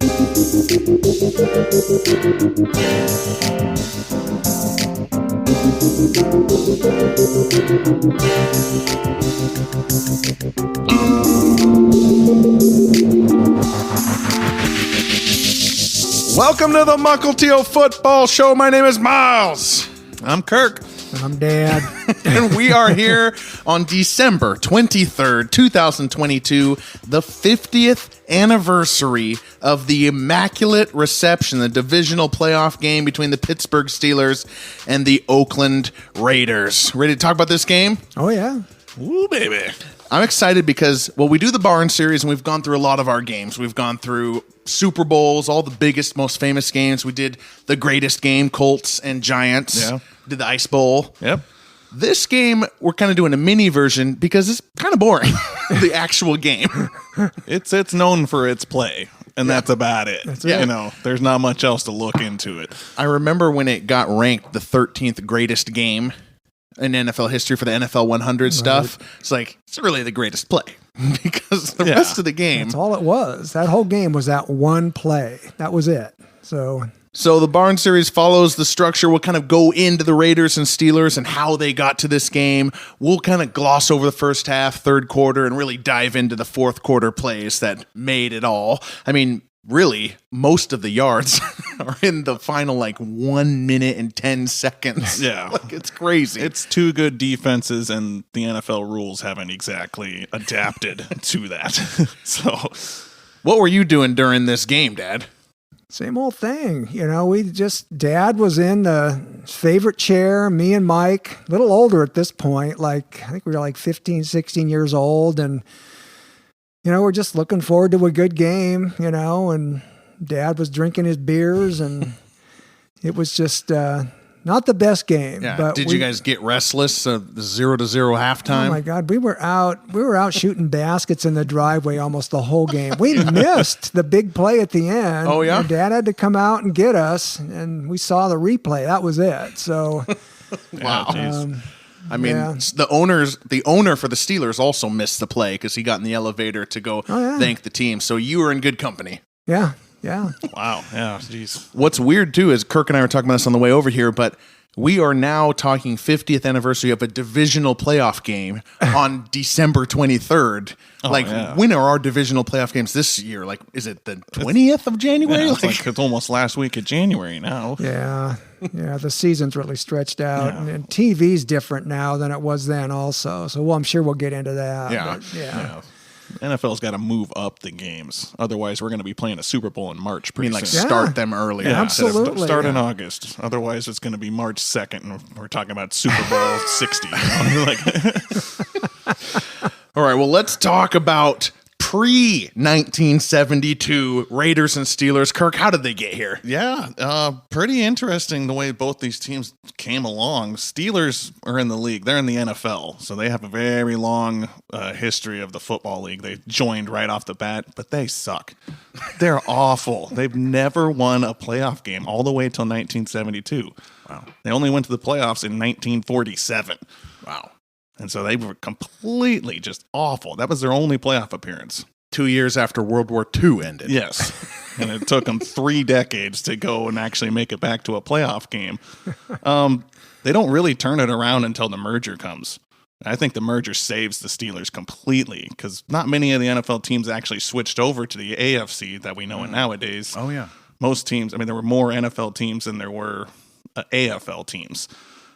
Welcome to the Mukilteo Football Show. My name is Miles. I'm Kirk. I'm Dad. And we are here on December 23rd, 2022, the 50th anniversary of the Immaculate Reception, the divisional playoff game between the Pittsburgh Steelers and the Oakland Raiders. Ready to talk about this game? Oh, yeah. Ooh, baby. I'm excited because, well, we do the Barn Series, and we've gone through a lot of our games. We've gone through Super Bowls, all the biggest, most famous games. We did the greatest game, Colts and Giants. Yeah. Did the Ice Bowl. Yep. This game, we're kind of doing a mini version because it's kind of boring, the actual game. It's known for its play, and that's about it. That's it. You know, there's not much else to look into it. I remember when it got ranked the 13th greatest game in NFL history for the NFL 100 stuff. It's like, it's really the greatest play because the rest of the game. That's all it was. That whole game was that one play. That was it. So the Barn Series follows the structure. We'll kind of go into the Raiders and Steelers and how they got to this game. We'll kind of gloss over the first half, third quarter, and really dive into the fourth quarter plays that made it all. I mean, really, most of the yards are in the final, 1 minute and 10 seconds. Yeah. It's crazy. It's two good defenses, and the NFL rules haven't exactly adapted to that. So, what were you doing during this game, Dad? Same old thing. You know, Dad was in the favorite chair, me and Mike, a little older at this point. I think we were 15, 16 years old. And, we're just looking forward to a good game, and Dad was drinking his beers, and it was just not the best game. Yeah. But Did you guys get restless? The 0-0 halftime? Oh my God, we were out shooting baskets in the driveway almost the whole game. We missed the big play at the end. Oh yeah, Dad had to come out and get us, and we saw the replay. That was it. So, wow. I mean, yeah. the owner for the Steelers also missed the play because he got in the elevator to go thank the team. So you were in good company. Yeah. Yeah. wow. Yeah. Jeez. What's weird, too, is Kirk and I were talking about this on the way over here, but we are now talking 50th anniversary of a divisional playoff game on December 23rd. When are our divisional playoff games this year? Is it the 20th of January? Yeah, it's almost last week of January now. Yeah. Yeah. The season's really stretched out. Yeah. And TV's different now than it was then also. So I'm sure we'll get into that. Yeah. But, yeah. NFL's got to move up the games. Otherwise, we're going to be playing a Super Bowl in March pretty soon. Start them earlier. Yeah, absolutely. Start in August. Otherwise, it's going to be March 2nd, and we're talking about Super Bowl 60. All right, well, let's talk about pre-1972 Raiders and Steelers. Kirk, how did they get here? Yeah, pretty interesting the way both these teams came along. Steelers are in the league. They're in the NFL, so they have a very long history of the football league. They joined right off the bat, but they suck. They're awful. They've never won a playoff game all the way till 1972. Wow. They only went to the playoffs in 1947. Wow. And so they were completely just awful. That was their only playoff appearance. 2 years after World War II ended. Yes. And it took them 3 decades to go and actually make it back to a playoff game. They don't really turn it around until the merger comes. I think the merger saves the Steelers completely because not many of the NFL teams actually switched over to the AFC that we know it nowadays. Oh, yeah. Most teams, there were more NFL teams than there were AFL teams.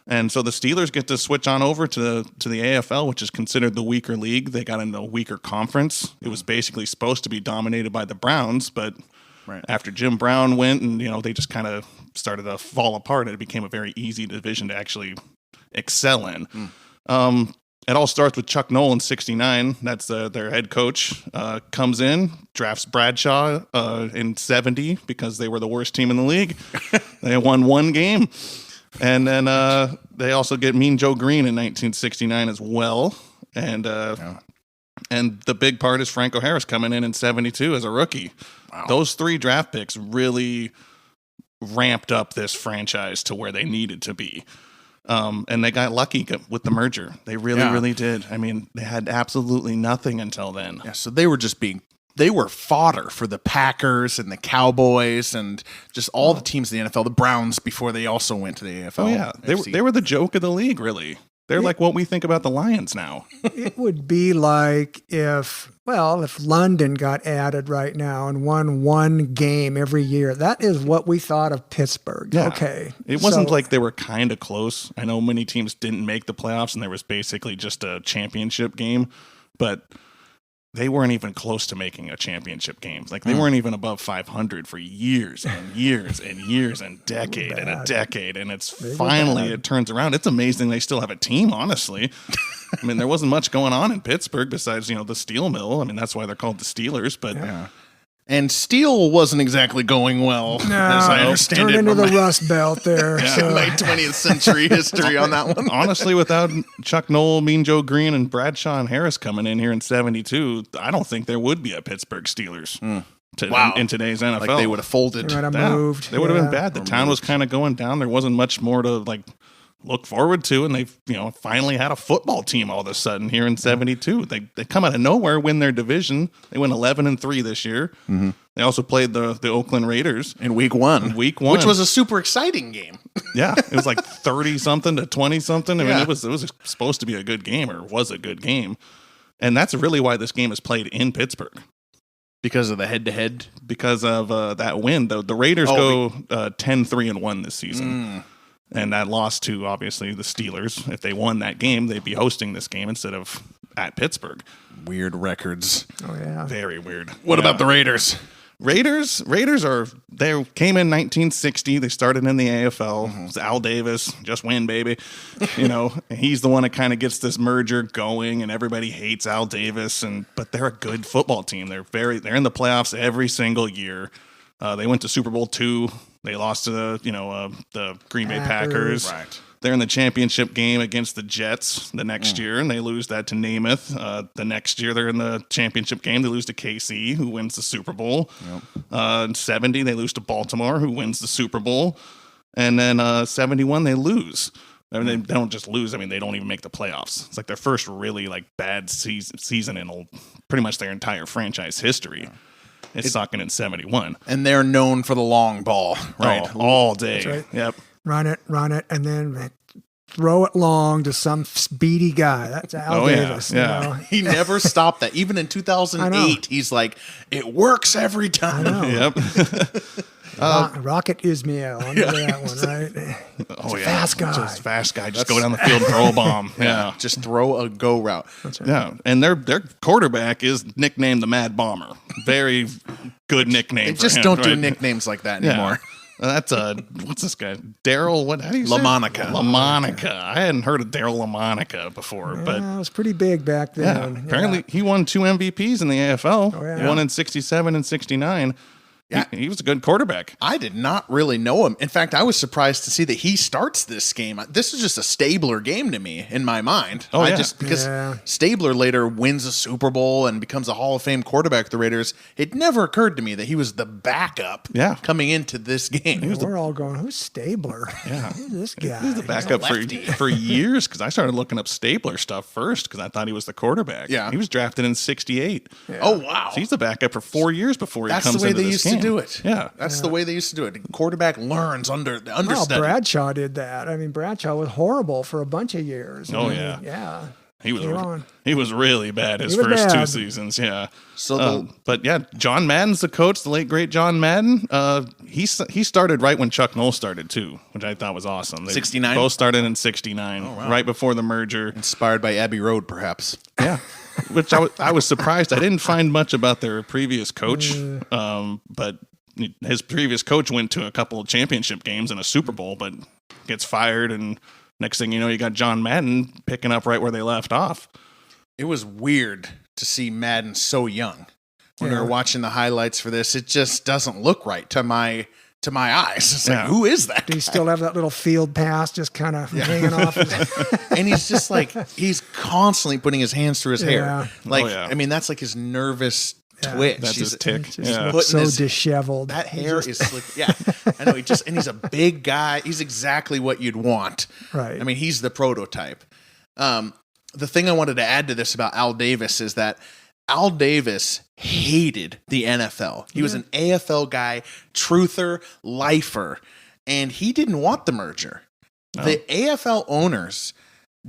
And so the Steelers get to switch on over to the AFL, which is considered the weaker league. They got into a weaker conference. It was basically supposed to be dominated by the Browns, but after Jim Brown went and, they just kind of started to fall apart, it became a very easy division to actually excel in. It all starts with Chuck Noll in 69. That's their head coach. Comes in, drafts Bradshaw in 70 because they were the worst team in the league. They won 1 game. And then they also get Mean Joe Green in 1969 as well. And the big part is Franco Harris coming in 72 as a rookie. Wow. Those 3 draft picks really ramped up this franchise to where they needed to be. And they got lucky with the merger. They really did. They had absolutely nothing until then. Yeah, so they were just being they were fodder for the Packers and the Cowboys and just all the teams in the NFL, the Browns before they also went to the AFL. Oh, yeah. They were the joke of the league, really. They're like what we think about the Lions now. It would be like if London got added right now and won one game every year. That is what we thought of Pittsburgh. Yeah. Okay. It wasn't like they were kind of close. I know many teams didn't make the playoffs and there was basically just a championship game, but they weren't even close to making a championship game. Like they weren't even above 500 for years and years and years and decade and a decade. And it turns around. It's amazing they still have a team, honestly. I mean, there wasn't much going on in Pittsburgh besides, the steel mill. I mean, that's why they're called the Steelers, but And steel wasn't exactly going well, as I understand it. Turned into the Rust Belt there. So. Late 20th century history on that one. Honestly, without Chuck Noll, Mean Joe Green, and Bradshaw and Harris coming in here in 72, I don't think there would be a Pittsburgh Steelers in today's NFL. Like they would have folded. They would have moved. They would have been bad. The town was kind of going down. There wasn't much more to look forward to, and they've finally had a football team all of a sudden here in 72. They come out of nowhere, win their division. They went 11-3 this year. Mm-hmm. They also played the Oakland Raiders in week one, which was a super exciting game. Yeah, it was like 30-something to 20-something. I mean, it was supposed to be a good game, or was a good game, and that's really why this game is played in Pittsburgh. Because of the head-to-head? Because of that win. The Raiders go 10-3-1 this season. And that lost to, obviously, the Steelers. If they won that game, they'd be hosting this game instead of at Pittsburgh. Weird records. Oh, yeah. Very weird. What about the Raiders? Raiders came in 1960. They started in the AFL. It was Al Davis, just win, baby. He's the one that kind of gets this merger going, and everybody hates Al Davis. But they're a good football team. They're in the playoffs every single year. They went to Super Bowl II. They lost to the Green Bay Packers. Right. They're in the championship game against the Jets the next year, and they lose that to Namath. The next year, they're in the championship game. They lose to KC, who wins the Super Bowl. Yep. In 70, they lose to Baltimore, who wins the Super Bowl. And then 71, they lose. I mean, they don't just lose. I mean, they don't even make the playoffs. It's like their first really bad season in pretty much their entire franchise history. It's sucking in 71. And they're known for the long ball, right? Oh, all day. That's right. Yep. Run it, and then throw it long to some speedy guy. That's Al Davis. Yeah. He never stopped that. Even in 2008, he's like, it works every time. I know. Yep. Rocket Ismail. I know that one, right? Fast guy. Just fast guy. Just go down the field and throw a bomb. Yeah. Just throw a go route. That's right. Yeah. And their quarterback is nicknamed the Mad Bomber. Very good nickname They for just him, don't do right? nicknames like that anymore. That's what's this guy? Daryl, how do you say? LaMonica. I hadn't heard of Daryl LaMonica before, but it was pretty big back then. apparently he won 2 MVPs in the AFL. Oh, yeah. He won in 67 and 69. Yeah. He was a good quarterback. I did not really know him. In fact, I was surprised to see that he starts this game. This is just a Stabler game to me in my mind. Because Stabler later wins a Super Bowl and becomes a Hall of Fame quarterback for the Raiders. It never occurred to me that he was the backup coming into this game. We're all going, who's Stabler? Yeah. Who's this guy? He was the backup for years because I started looking up Stabler stuff first because I thought he was the quarterback. Yeah. He was drafted in 68. Yeah. Oh, wow. So he's the backup for 4 years before he comes into this game. That's the way they used to do it. Yeah. That's the way they used to do it. The quarterback learns understudy. Well, Bradshaw did that. I mean, Bradshaw was horrible for a bunch of years. Yeah. He was really bad his first 2 seasons. Yeah. But John Madden's the coach, the late great John Madden. He started right when Chuck Noll started too, which I thought was awesome. 69. Both started in 69, right before the merger. Inspired by Abbey Road, perhaps. Yeah. Which I was surprised. I didn't find much about their previous coach, but his previous coach went to a couple of championship games and a Super Bowl, but gets fired, and next thing you know, you got John Madden picking up right where they left off. It was weird to see Madden so young. When we were watching the highlights for this, it just doesn't look right to my eyes. It's like, who is that? Do you still have that little field pass just kind of hanging off? And he's just he's constantly putting his hands through his hair. I mean, that's like his nervous twitch. That's his tick. Looks so disheveled. That hair is slick. Yeah, I know. And he's a big guy. He's exactly what you'd want. Right. I mean, he's the prototype. The thing I wanted to add to this about Al Davis is that Al Davis hated the NFL. He was an AFL guy, truther, lifer, and he didn't want the merger. The AFL owners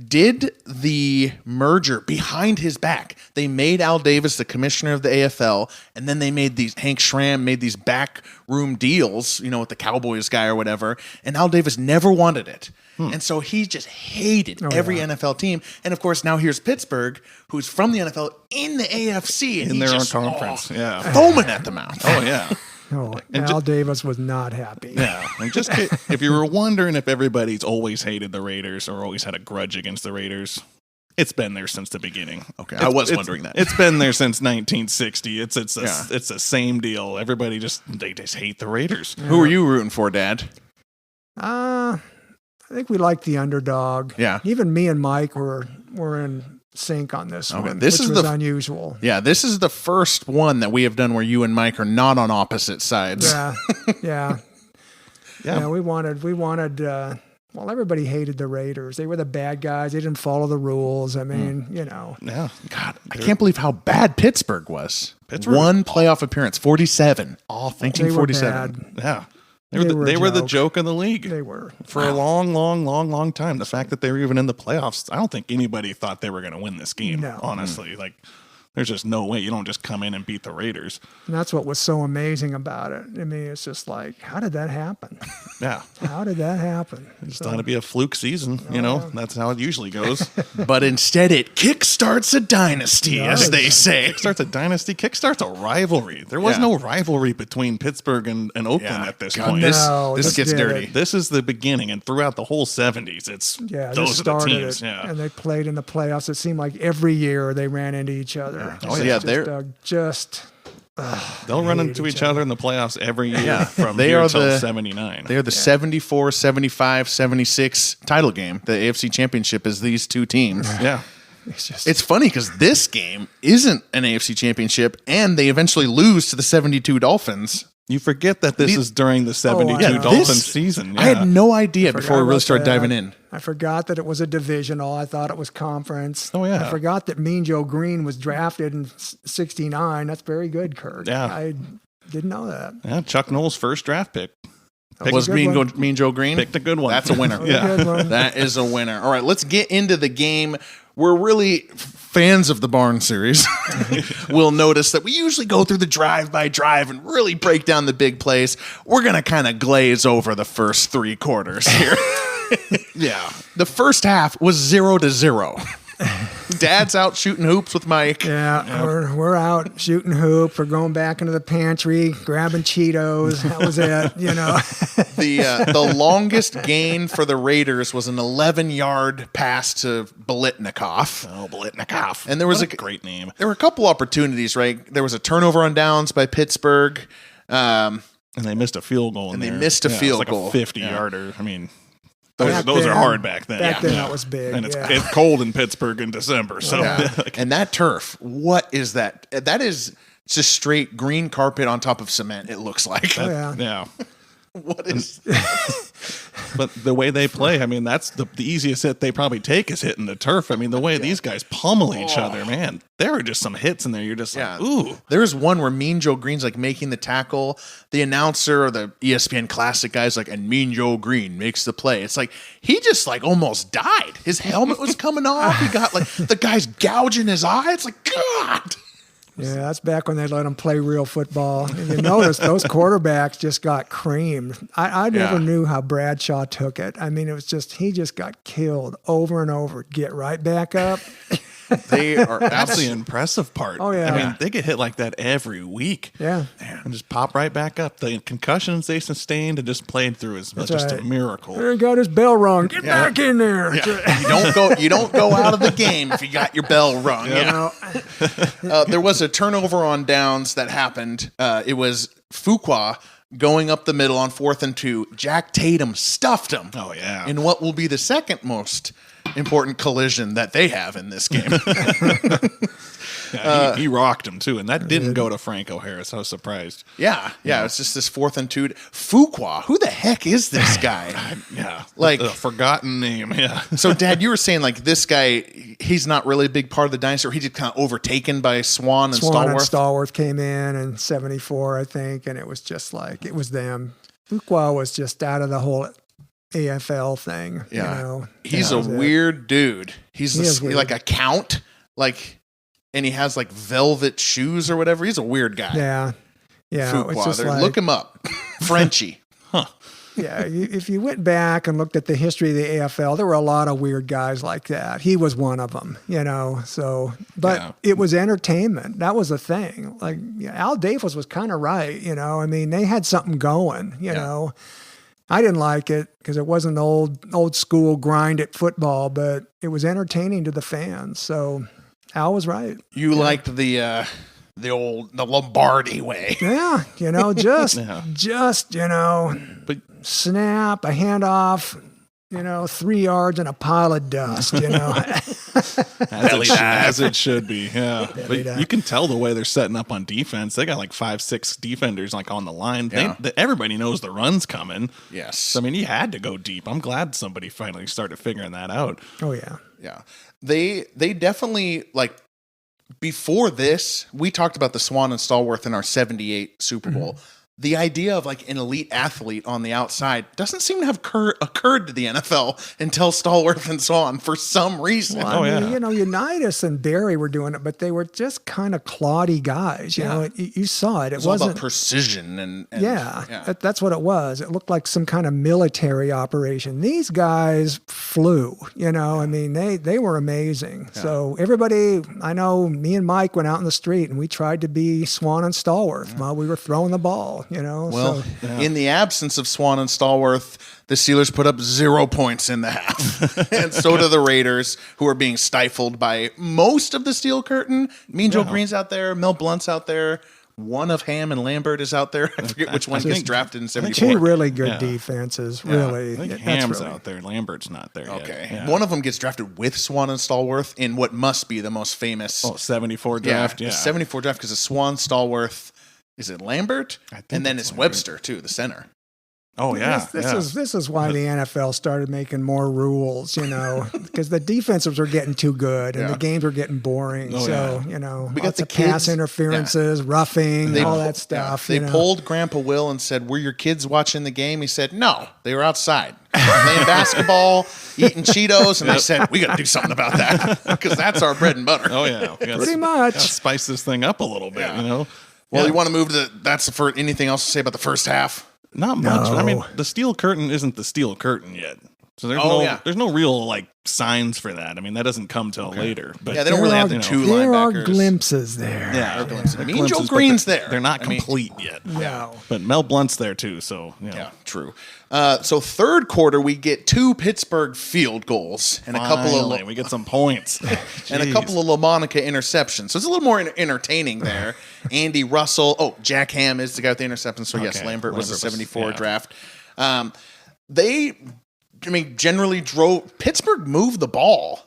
did the merger behind his back. They made Al Davis the commissioner of the AFL, and then they made Hank Schramm made these backroom deals, with the Cowboys guy or whatever, and Al Davis never wanted it. And so he just hated every NFL team. And of course, now here's Pittsburgh, who's from the NFL in the AFC. And in their own conference. Foaming at the mouth. Oh, yeah. Oh, Al Davis was not happy. Yeah. And just if you were wondering if everybody's always hated the Raiders or always had a grudge against the Raiders, it's been there since the beginning. Okay, I was wondering that. It's been there since 1960. It's the same deal. Everybody just hate the Raiders. Who are you rooting for, Dad? I think we like the underdog. Yeah. Even me and Mike were in sync on this one, this which is was unusual. Yeah, this is the first one that we have done where you and Mike are not on opposite sides. Yeah. We wanted. Well, everybody hated the Raiders. They were the bad guys. They didn't follow the rules. I mean, Yeah. God, I can't believe how bad Pittsburgh was. Pittsburgh One playoff appearance, 47. Awful. 1947. Yeah. They were the joke of the league. They were. For a long time. The fact that they were even in the playoffs, I don't think anybody thought they were going to win this game, No. honestly. Like, there's just no way. You don't just come in and beat the Raiders. And that's what was so amazing about it. I mean, it's just like, how did that happen? Yeah. How did that happen? Just thought it'd be a fluke season, That's how it usually goes. But instead, it kickstarts a dynasty, as they say. Kickstarts a dynasty. Kickstarts a rivalry. There was no rivalry between Pittsburgh and Oakland at this point. This gets dirty. This is the beginning, and throughout the whole 70s, those are the teams. Yeah. And they played in the playoffs. It seemed like every year they ran into each other. They'll run into each other in the playoffs every year from they here are until 79. They're the 74, 75, 76 title game. The AFC Championship is these two teams. Yeah. It's funny because this game isn't an AFC Championship, and they eventually lose to the 72 Dolphins. You forget that this is during the 72 Dolphins season. Yeah. I had no idea before we really started diving in. I forgot that it was a divisional. I thought it was conference. Oh, yeah. I forgot that Mean Joe Green was drafted in 69. That's very good, Kurt. Yeah. I didn't know that. Yeah, Chuck Noll's first draft pick. Was Mean Joe Green? Picked a good one. That's a winner. Yeah. That is a winner. All right, let's get into the game. We're really fans of the Barn series. We'll notice that we usually go through the drive-by-drive and really break down the big plays. We're going to kind of glaze over the first three quarters here. Yeah. The first half was 0-0. Dad's out shooting hoops with Mike. Yeah, we're out shooting hoop. We're going back into the pantry, grabbing Cheetos. That was it, The longest gain for the Raiders was an 11-yard pass to Biletnikoff. Oh, Biletnikoff. And there was a great name. There were a couple opportunities, right? There was a turnover on downs by Pittsburgh. And they missed a field goal. They missed a field goal. Like a 50-yarder. I mean, those are hard back then. Back then, that was big. And it's cold in Pittsburgh in December. So, and that turf, what is that? That is just straight green carpet on top of cement, it looks like. Yeah. What is But the way they play, I mean, that's the easiest hit they probably take is hitting the turf. I mean, the way these guys pummel each other, man, there are just some hits in there. You're just like, ooh. There's one where Mean Joe Green's like making the tackle. The announcer or the ESPN Classic guy's like, and Mean Joe Green makes the play. It's like, he just like almost died. His helmet was coming off. He got like, the guy's gouging his eye. It's like, God. Yeah, that's back when they let them play real football. And you notice those quarterbacks just got creamed. I never knew how Bradshaw took it. I mean, it was just, he just got killed over and over. Get right back up. That's the impressive part. Oh, yeah. I mean, they get hit like that every week. Yeah. And just pop right back up. The concussions they sustained and just played through is just a miracle. There he got his bell rung. Get back in there. Yeah. You don't go out of the game if you got your bell rung. There was a turnover on downs that happened. It was Fuqua going up the middle on 4th and 2. Jack Tatum stuffed him. Oh, yeah. In what will be the second most important collision that they have in this game. Yeah, he rocked him too, and that didn't go to Franco Harris. I was surprised. Yeah. It's just this 4th and 2. Fuqua, who the heck is this guy? Yeah, Like a forgotten name. Yeah. So, Dad, you were saying like this guy, he's not really a big part of the dynasty. Or he just kind of overtaken by Swan and Swan and Stallworth. Stallworth came in '74, I think, and it was just like it was them. Fuqua was just out of the whole AFL thing. Yeah. You know? He's a That was it. weird dude. He's He is weird. like a count, like, and he has like velvet shoes or whatever. He's a weird guy. Yeah. It's Fuqua. just like, Look him up. Frenchie. yeah, if you went back and looked at the history of the AFL, there were a lot of weird guys like that. He was one of them, you know. So, but it was entertainment. That was the thing. Like Al Davis was kind of right, you know. I mean, they had something going, you know. I didn't like it because it wasn't old school grind at football, but it was entertaining to the fans. So Al was right. You liked the Lombardi way. Yeah, you know, just you know, But snap, a handoff, you know, 3 yards and a pile of dust, you know. as it should be. Yeah. Belly But dive. you can tell the way they're setting up on defense. They got like 5-6 defenders like on the line. Yeah. Everybody knows the run's coming. Yes. So, I mean, you had to go deep. I'm glad somebody finally started figuring that out. Oh yeah. Yeah. They definitely, like, before this, we talked about the Swan and Stallworth in our 78 Super Bowl. The idea of like an elite athlete on the outside doesn't seem to have occurred to the NFL until Stallworth and Swan for some reason. Well, I mean, you know, Unitas and Barry were doing it, but they were just kind of cloddy guys. You know, you saw it. It It's all wasn't about precision and that's what it was. It looked like some kind of military operation. These guys flew, you know, I mean, they were amazing. So everybody, I know me and Mike went out in the street and we tried to be Swan and Stallworth while we were throwing the ball, you know. Well, in the absence of Swan and Stallworth, the Steelers put up 0 points in the half. And so do the Raiders, who are being stifled by most of the Steel Curtain. Mean Joe Green's out there. Mel Blunt's out there. One of Ham and Lambert is out there. I forget which one gets drafted in 74. Two really good defenses, really. I think That's Ham's really- out there. Lambert's not there yet. Okay. Yeah. One of them gets drafted with Swan and Stallworth in what must be the most famous 74 draft. Yeah. the 74 draft, because it's Swan, Stallworth, is it Lambert? And then it's Webster, too, the center. Oh, yeah. This is why the NFL started making more rules, you know, because the defensives were getting too good and the games were getting boring. You know, We got lots the of pass kids- interferences, roughing, all that stuff. They you know. pulled Grandpa Will and said, "Were your kids watching the game?" He said, "No, they were outside playing basketball, eating Cheetos." And they said, "We got to do something about that because that's our bread and butter." Oh, yeah. Pretty much. Spice this thing up a little bit, you know? Well, you want to move to that's for anything else to say about the first half? Not much. No. I mean, the Steel Curtain isn't the Steel Curtain yet. So there's no real like signs for that. I mean, that doesn't come till later. But Yeah, they don't really have two There are linebackers. glimpses there. yeah, Mean Joe Green's there. They're not I mean, complete yet. No. But Mel Blunt's there too. So Yeah, true. So third quarter, we get 2 Pittsburgh field goals and a couple Finally, of we get some points and a couple of LaMonica interceptions. So it's a little more entertaining there. Andy Russell. Oh, Jack Ham is the guy with the interception. So yes, Okay. Lambert was a Lambert was- 74 yeah. draft. Generally drove Pittsburgh moved the ball.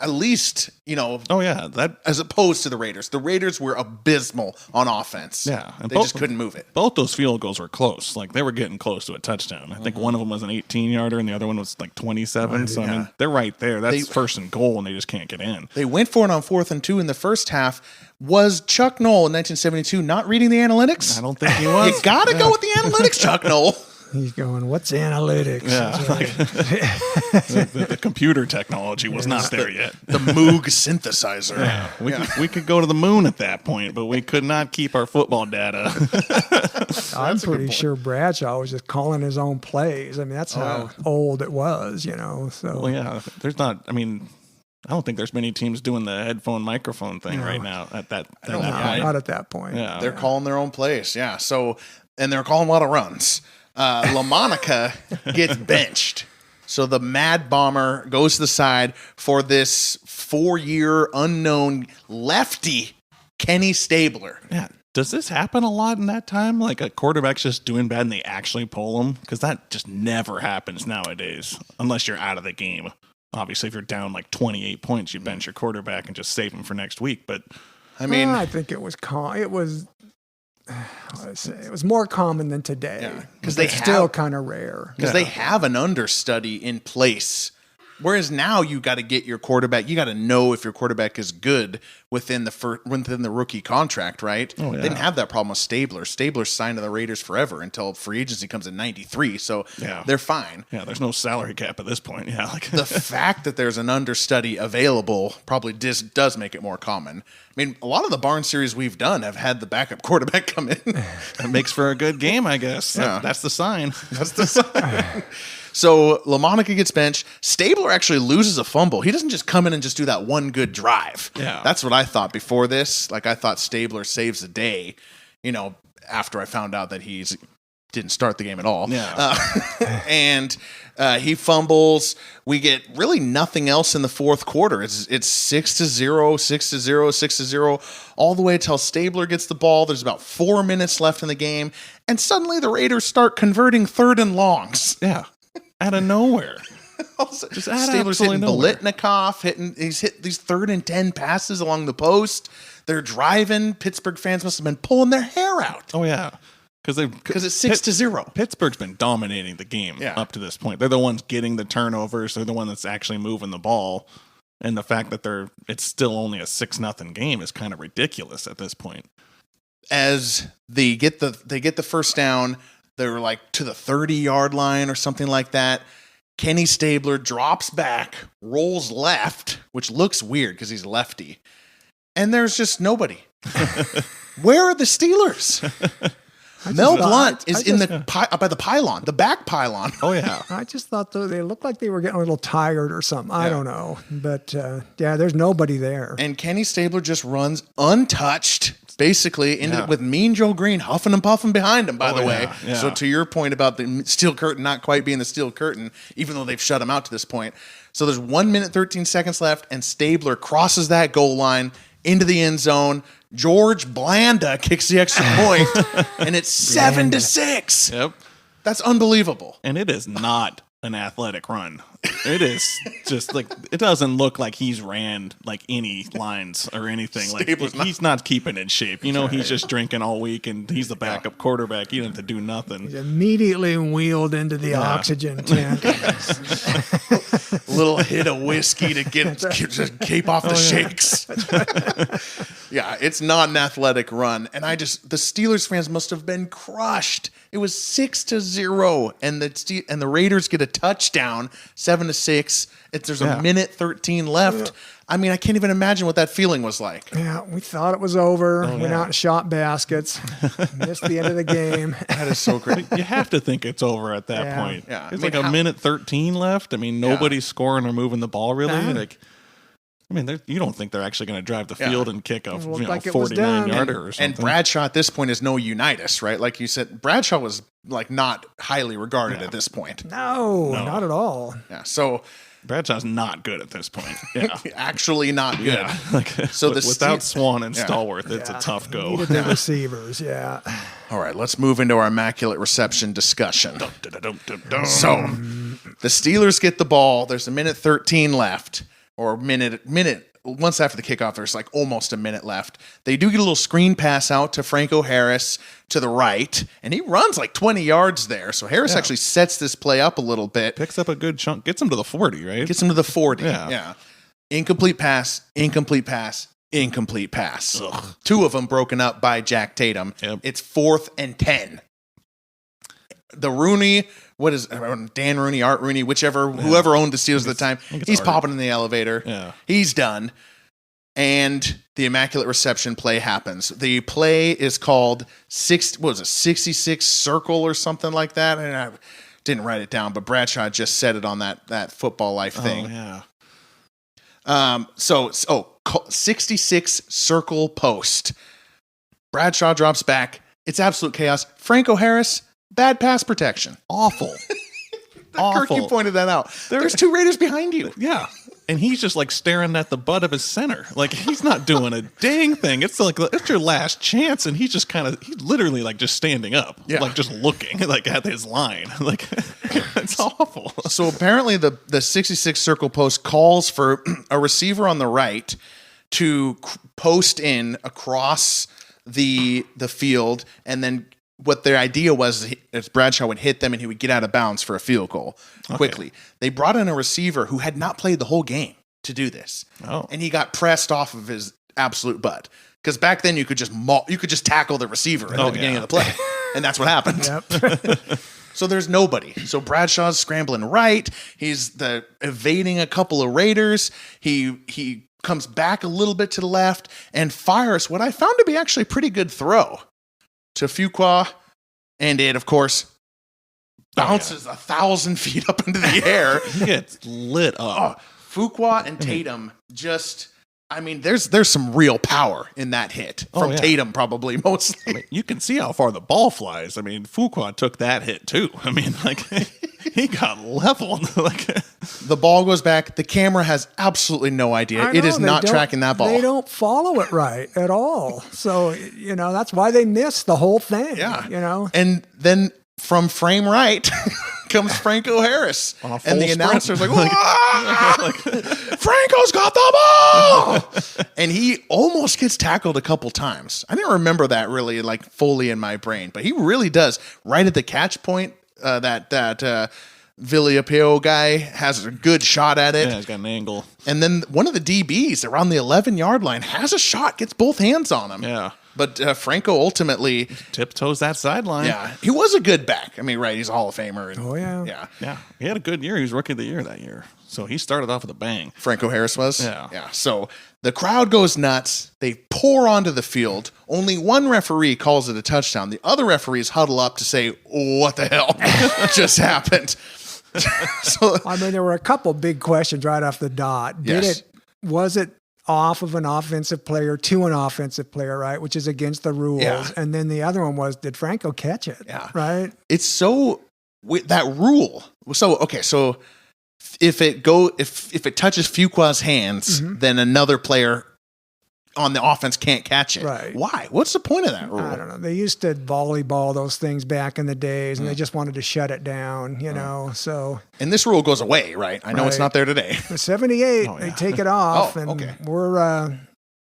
At least, you know, Oh yeah, that as opposed to the Raiders. The Raiders were abysmal on offense. Yeah, and they just couldn't move it. both those field goals were close. Like they were getting close to a touchdown. I think one of them was an 18-yarder and the other one was like 27. So I mean, they're right there. That's first and goal, and they just can't get in. They went for it on 4th and 2 in the first half. Was Chuck Noll in 1972 not reading the analytics? I don't think he was. You got to go with the analytics, Chuck Noll. He's going, what's analytics? Yeah. That's right. the computer technology was not there yet. The Moog synthesizer. We could go to the moon at that point, but we could not keep our football data. I'm pretty sure Bradshaw was just calling his own plays. I mean, that's how old it was, you know. So Well, yeah, there's not. I mean, I don't think there's many teams doing the headphone microphone thing right now at that no, point. not at that point. Yeah, They're calling their own plays. Yeah. So, and they're calling a lot of runs. LaMonica gets benched. So the Mad Bomber goes to the side for this 4-year unknown lefty, Kenny Stabler. Yeah. Does this happen a lot in that time? Like a quarterback's just doing bad and they actually pull him? Because that just never happens nowadays, unless you're out of the game. Obviously, if you're down like 28 points, you bench your quarterback and just save him for next week. But I mean, I think it was it was more common than today. Yeah, because it's still kind of rare. Because they have an understudy in place. Whereas now you got to get your quarterback. You got to know if your quarterback is good within the rookie contract, right? Oh, yeah. They didn't have that problem with Stabler. Stabler signed to the Raiders forever until free agency comes in ’93, so they're fine. Yeah, there's no salary cap at this point. Yeah, like The fact that there's an understudy available probably does make it more common. I mean, a lot of the Barn series we've done have had the backup quarterback come in. it makes for a good game, I guess. Yeah. That's the sign. That's the sign. So LaMonica gets benched. Stabler actually loses a fumble. He doesn't just come in and just do that one good drive. Yeah. That's what I thought before this. Like, I thought Stabler saves the day, after I found out that he didn't start the game at all. Yeah. And he fumbles. We get really nothing else in the fourth quarter. It's 6-0, 6-0, 6-0, all the way till Stabler gets the ball. There's about 4 minutes left in the game. And suddenly the Raiders start converting 3rd and longs. Yeah. Out of nowhere. Just Stabler's hitting Bolitnikoff, he's hit these 3rd and 10 passes along the post. They're driving. Pittsburgh fans must have been pulling their hair out. Oh, yeah. Because it's 6-0. Pittsburgh's been dominating the game up to this point. They're the ones getting the turnovers. They're the one that's actually moving the ball. And the fact that it's still only a 6-0 game is kind of ridiculous at this point. As they get the first down, they're like to the 30-yard line or something like that. Kenny Stabler drops back, rolls left, which looks weird because he's lefty. And there's just nobody. Where are the Steelers? Mel Blount is by the pylon, the back pylon. Oh, yeah. I just thought they looked like they were getting a little tired or something. I don't know. But, there's nobody there. And Kenny Stabler just runs untouched, basically, with Mean Joe Green huffing and puffing behind him, by the way. Yeah. So to your point about the steel curtain not quite being the steel curtain, even though they've shut him out to this point. So there's 1 minute, 13 seconds left, and Stabler crosses that goal line into the end zone. George Blanda kicks the extra point, and it's 7-6. Yep. That's unbelievable. And it is not an athletic run. It is just like, it doesn't look like he's ran like any lines or anything. Like he's not keeping in shape. He's just drinking all week and he's the backup quarterback. He didn't have to do nothing. He's immediately wheeled into the oxygen tank. Little hit of whiskey to keep off the shakes. Yeah, it's not an athletic run. And the Steelers fans must have been crushed. It was 6-0, and the Raiders get a touchdown, 7-6. There's a minute 13 left. I mean, I can't even imagine what that feeling was like. Yeah, we thought it was over. Went out and shot baskets. Missed the end of the game. That is so great. You have to think it's over at that point. Yeah. It's like a minute 13 left. I mean, nobody's scoring or moving the ball really. You don't think they're actually going to drive the field and kick a 49-yarder or something. And Bradshaw at this point is no Unitas, right? Like you said, Bradshaw was like not highly regarded at this point. No, not at all. Yeah, so Bradshaw's not good at this point. Yeah, actually not good. Yeah. So without Swan and Stallworth, it's a tough go. Needed the receivers. Yeah. All right, let's move into our immaculate reception discussion. So the Steelers get the ball. There's a minute 13 left. Or minute, once after the kickoff, there's like almost a minute left. They do get a little screen pass out to Franco Harris to the right, and he runs like 20 yards there. So Harris actually sets this play up a little bit. Picks up a good chunk, gets him to the 40, right? Gets him to the 40, yeah. Incomplete pass, incomplete pass, incomplete pass. Ugh. 2 of them broken up by Jack Tatum. Yep. It's 4th and 10. The Rooney, Dan Rooney, Art Rooney, whoever owned the Steelers at the time, he's popping in the elevator. Yeah. He's done. And the immaculate reception play happens. The play is called 66 circle or something like that. And I didn't write it down, but Bradshaw just said it on that Football Life thing. Oh, yeah. 66 circle post. Bradshaw drops back. It's absolute chaos. Franco Harris, bad pass protection. Awful. Kirk, you pointed that out. There's 2 Raiders behind you. Yeah. And he's just like staring at the butt of his center. Like he's not doing a dang thing. It's like, it's your last chance. And he's just he's literally like just standing up, like just looking like at his line. Like it's awful. So apparently the 66 circle post calls for a receiver on the right to post in across the field, and then what their idea was is Bradshaw would hit them and he would get out of bounds for a field goal quickly. They brought in a receiver who had not played the whole game to do this. And he got pressed off of his absolute butt. Because back then you could just tackle the receiver at the beginning of the play. And that's what happened. Yep. So there's nobody. So Bradshaw's scrambling right. He's evading a couple of Raiders. He comes back a little bit to the left and fires what I found to be actually a pretty good throw to Fuqua, and it, of course, bounces 1,000 feet up into the air. He gets lit up. Fuqua and Tatum there's some real power in that hit from Tatum, probably mostly. You can see how far the ball flies. Fuqua took that hit too. He got leveled. The ball goes back. The camera has absolutely no idea. It is not tracking that ball. They don't follow it right at all. So, that's why they missed the whole thing. Yeah. And then from frame right comes Franco Harris. And the announcer's like, Franco's got the ball! And he almost gets tackled a couple times. I didn't remember that really fully in my brain, but he really does. Right at the catch point, that Villapeo guy has a good shot at it. Yeah, he's got an angle. And then one of the DBs around the 11-yard line has a shot, gets both hands on him. Yeah. But Franco ultimately tiptoes that sideline. Yeah, he was a good back. He's a Hall of Famer. And, Yeah. He had a good year. He was Rookie of the Year that year. So he started off with a bang. Franco Harris was? Yeah. So the crowd goes nuts. They pour onto the field. Only one referee calls it a touchdown. The other referees huddle up to say, what the hell just happened? There were a couple big questions right off the dot. Was it off of an offensive player to an offensive player, right? Which is against the rules. Yeah. And then the other one was, did Franco catch it? Yeah. Right? It's so that rule. So if it touches Fuqua's hands, then another player on the offense can't catch it. Right. Why? What's the point of that rule? I don't know. They used to volleyball those things back in the days, and they just wanted to shut it down, so. And this rule goes away, right? I know it's not there today. The 78, they take it off, okay. We're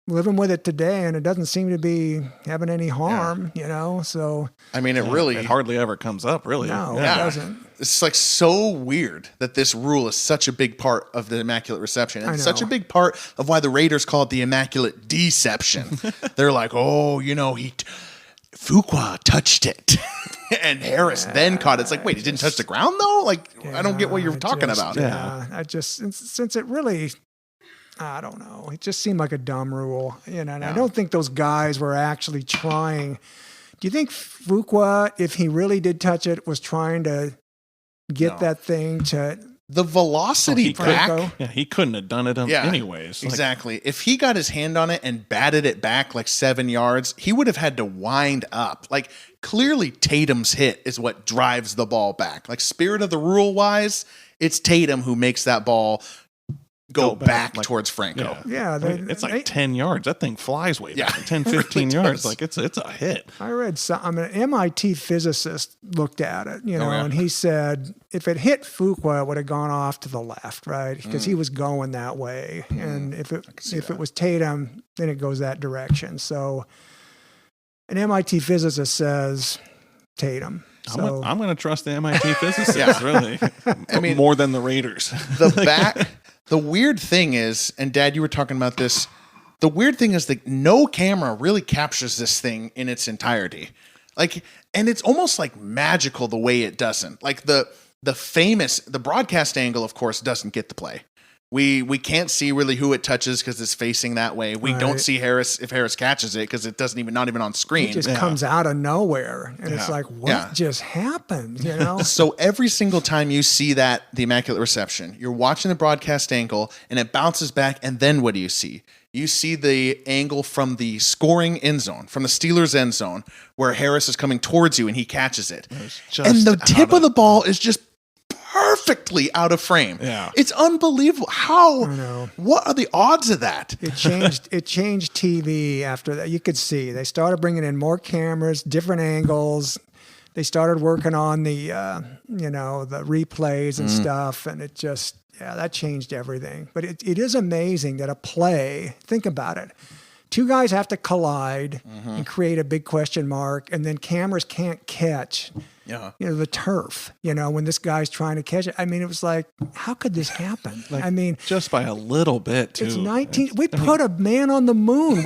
living with it today, and it doesn't seem to be having any harm, so. It hardly ever comes up, really. No, it doesn't. It's so weird that this rule is such a big part of the Immaculate Reception. And such a big part of why the Raiders call it the Immaculate Deception. They're like, Fuqua touched it. And Harris then caught it. It's like, wait, he didn't touch the ground though? I don't get what you're talking about. Yeah, since it really, I don't know. It just seemed like a dumb rule, and I don't think those guys were actually trying. Do you think Fuqua, if he really did touch it, was trying to get that thing to the velocity back? Yeah, he couldn't have done it anyways. Exactly. If he got his hand on it and batted it back 7 yards, he would have had to wind up. Clearly Tatum's hit is what drives the ball back. Spirit of the rule wise, it's Tatum who makes that ball go back towards Franco. Yeah. It's 10 yards. That thing flies way back. 10, 15 yards. It's a hit. I read an MIT physicist looked at it, and he said if it hit Fuqua, it would have gone off to the left, right? Because he was going that way. And if it was Tatum, then it goes that direction. So an MIT physicist says Tatum. So I'm going to trust the MIT physicists, really. More than the Raiders. The weird thing is, and Dad, you were talking about this, the weird thing is that no camera really captures this thing in its entirety. And it's almost magical the way it doesn't. The broadcast angle, of course, doesn't get the play. We can't see really who it touches because it's facing that way. We don't see Harris if Harris catches it because it doesn't not even on screen. It just comes out of nowhere, and it's like, what just happened? So every single time you see the Immaculate Reception, you're watching the broadcast angle, and it bounces back, and then what do you see? You see the angle from the scoring end zone, from the Steelers' end zone, where Harris is coming towards you, and he catches it, and the tip of the ball is just perfectly out of frame. Yeah. It's unbelievable. What are the odds of that? It changed TV after that. You could see they started bringing in more cameras, different angles, they started working on the the replays and stuff, and it just that changed everything. But it is amazing that a play. Think about it. Two guys have to collide and create a big question mark, and then cameras can't catch. Yeah. The turf, when this guy's trying to catch it. I mean, it was like, how could this happen? Like, I mean, just by a little bit too. It's we put a man on the moon.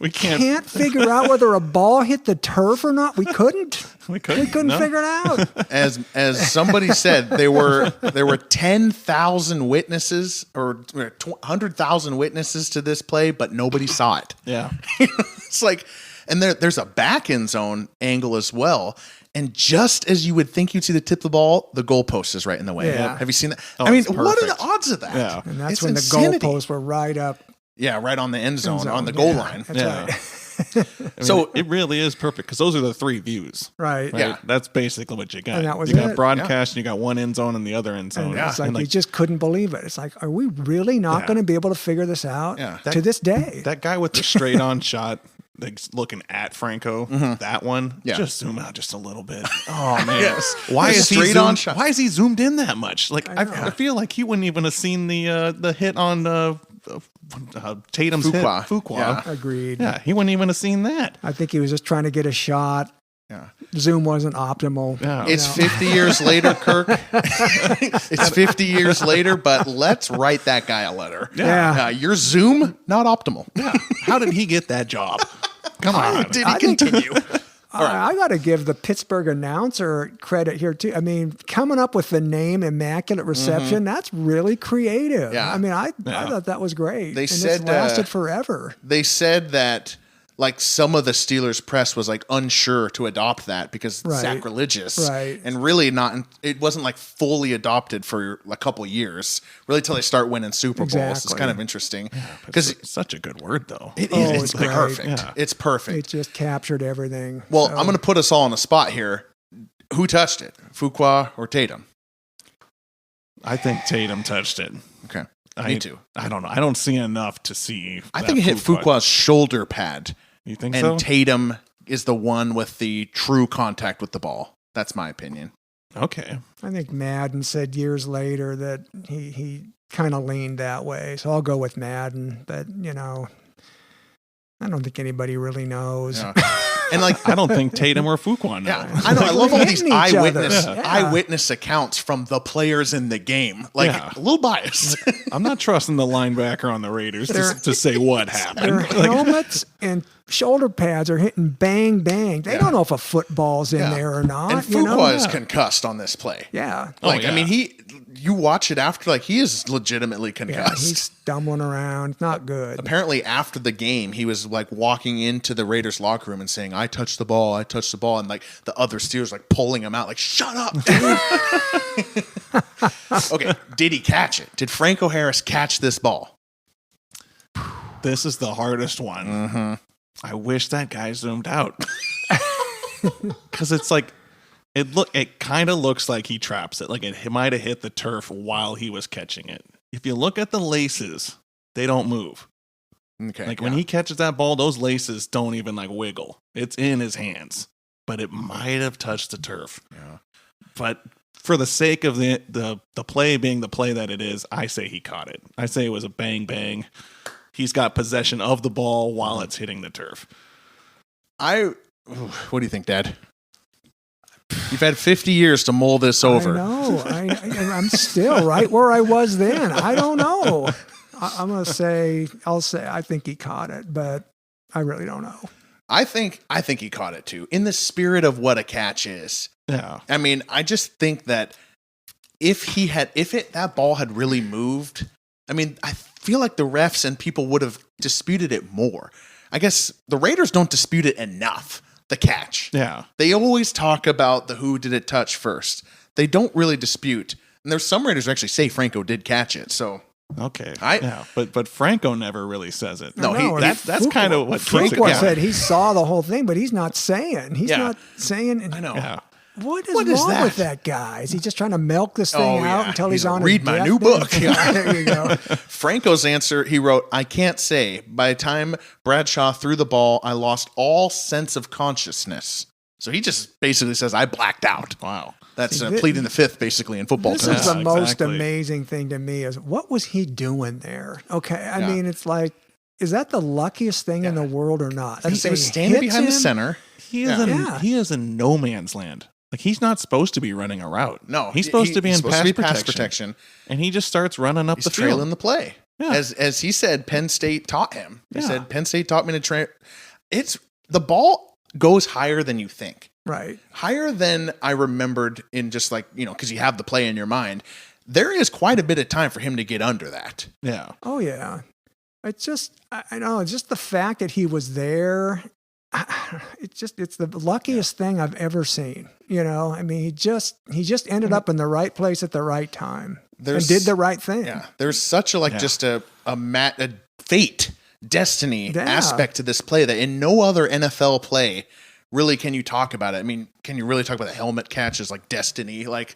We can't figure out whether a ball hit the turf or not. We couldn't. We couldn't figure it out. As somebody said, there were 10,000 witnesses or 100,000 witnesses to this play, but nobody saw it. Yeah. It's like, and there's a back end zone angle as well. And just as you would think you'd see the tip of the ball, the goalpost is right in the way. Yeah. Have you seen that? Oh, I mean, it's what are perfect. the odds of that? Yeah. And that's It's when insanity. the goalposts were right up. Yeah, right on the end zone, on the goal line. That's Yeah. right. I mean, So- it really is perfect because those are the three views. Right. Yeah. That's basically what you got. And that was you got it. broadcast and you got one end zone and the other end zone. And it's like, And you just couldn't believe it. It's like, are we really not Yeah. going to be able to figure this out Yeah. to this day? that guy with the straight on shot, like looking at Franco, that one, Yeah. just zoom out just a little bit. Oh man, Yes. why The is he straight on zoomed, shot. Why is he zoomed in that much? Like know. I feel like he wouldn't even have seen the hit on Tatum's Fuqua. hit. Fuqua. Yeah. Agreed. Yeah, he wouldn't even have seen that. I think he was just trying to get a shot. Yeah. Zoom wasn't optimal. Yeah. It's 50 years later, Kirk. It's 50 years later, but let's write that guy a letter. Yeah. Your Zoom, not optimal. How did he get that job? Come on. Did he continue? I got to give the Pittsburgh announcer credit here too. I mean, coming up with the name Immaculate Reception, that's really creative. Yeah. I mean, I thought that was great. They and said, it's lasted forever. They said that like some of the Steelers press was like unsure to adopt that because it's Right. sacrilegious. Right. And really not, it wasn't like fully adopted for a couple years, really till they start winning Super Bowls. It's Exactly. kind of interesting Because because it's such a good word, though. it Oh, is. it's It's great. perfect. Yeah. It's perfect. It just captured everything. Well, So, I'm going to put us all on the spot here. Who touched it? Fuqua or Tatum? I think Tatum touched it. Okay. Me too. I don't know. I don't see enough to see. I that think it hit Fuqua. Fuqua's shoulder pad, You think and so? Tatum is the one with the true contact with the ball. That's my opinion. Okay. I think Madden said years later that he kind of leaned that way. So I'll go with Madden. But, I don't think anybody really knows. Yeah. And like, I don't think Tatum or Fuqua know. yeah, I know. I love all these Hitting each eyewitness other. Yeah. eyewitness accounts from the players in the game. Like Yeah. a little biased. I'm not trusting the linebacker on the Raiders to say what happened. Their Like, helmets and shoulder pads are hitting bang, bang. They don't know if a football's in Yeah. there or not. And you know? Fuqua is concussed on this play. Yeah. Like, yeah. I mean, you watch it after, like, he is legitimately Yeah, concussed. he's stumbling around. Not good. Apparently, after the game, he was like walking into the Raiders locker room and saying, "I touched the ball, I touched the ball," and like the other Steelers like pulling him out, like, "Shut up, dude." Okay, did he catch it? Did Franco Harris catch this ball? this is the hardest one. Mm-hmm. I wish that guy zoomed out. Because it's like, it kind of looks like he traps it. Like it might have hit the turf while he was catching it. If you look at the laces, they don't move. Okay, Like when he catches that ball, those laces don't even like wiggle. It's in his hands, but it might have touched the turf. Yeah. But for the sake of the play being the play that it is, I say he caught it. I say it was a bang bang. He's got possession of the ball while it's hitting the turf. What do you think, Dad? You've had 50 years to mull this over. I know. I'm still right where I was then. I don't know. I'm going to say, I think he caught it, but I really don't know. I think he caught it too. In the spirit of what a catch is. Yeah. I mean, I just think that if that ball had really moved, I mean, I feel like the refs and people would have disputed it more. I guess the Raiders don't dispute it enough, the catch. Yeah. They always talk about the who did it touch first. They don't really dispute. And there's some Raiders who actually say Franco did catch it. So Okay. I- yeah. But Franco never really says it. No, No, that's kind of what Franco keeps it said going. he saw the whole thing, but he's not saying. He's Yeah. not saying. I know. Yeah. What is What is wrong that? with that guy? Is he just trying to milk this thing Oh, out yeah. until he's He's like, on "Read his my deathbed?" new book. Yeah, there you go. Franco's answer, he wrote, "I can't say. By the time Bradshaw threw the ball, I lost all sense of consciousness. So he just basically says, I blacked out. Wow. That's See, pleading the fifth, basically, in football This terms. is the most exactly. amazing thing to me is what was he doing there? Okay. I Yeah. mean, it's like, is that the luckiest thing in the world or not? He was They standing hit behind the him. center. He is Yeah. he is in no man's land. Like, he's not supposed to be running a route. No, he's supposed to be he's in supposed pass, to be pass protection. protection. And he just starts running up He's the trailing field. the play. Yeah. As he said, Penn State taught him. He Yeah. said, Penn State taught me to train. It's the ball goes higher than you think. Right. Higher than I remembered in just like, because you have the play in your mind. There is quite a bit of time for him to get under that. Yeah. Oh, yeah. It's just, I know, it's just the fact that he was there. It's the luckiest thing I've ever seen. I mean, he just ended up in the right place at the right time and did the right thing. Yeah. There's such a just a fate, destiny aspect to this play that in no other NFL play really can you talk about it. I mean, can you really talk about the helmet catch as like destiny? Like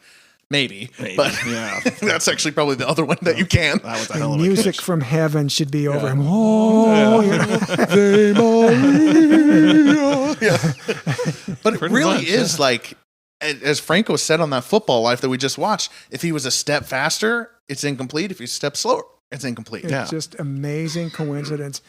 maybe. But yeah. that's actually probably the other one that you can. That was a The hell of a music catch. from heaven should be over him. Oh, But it Pretty really much, is like, as Franco said on that Football Life that we just watched, if he was a step faster, it's incomplete. If he's a step slower, it's incomplete. It's Yeah. just amazing coincidence.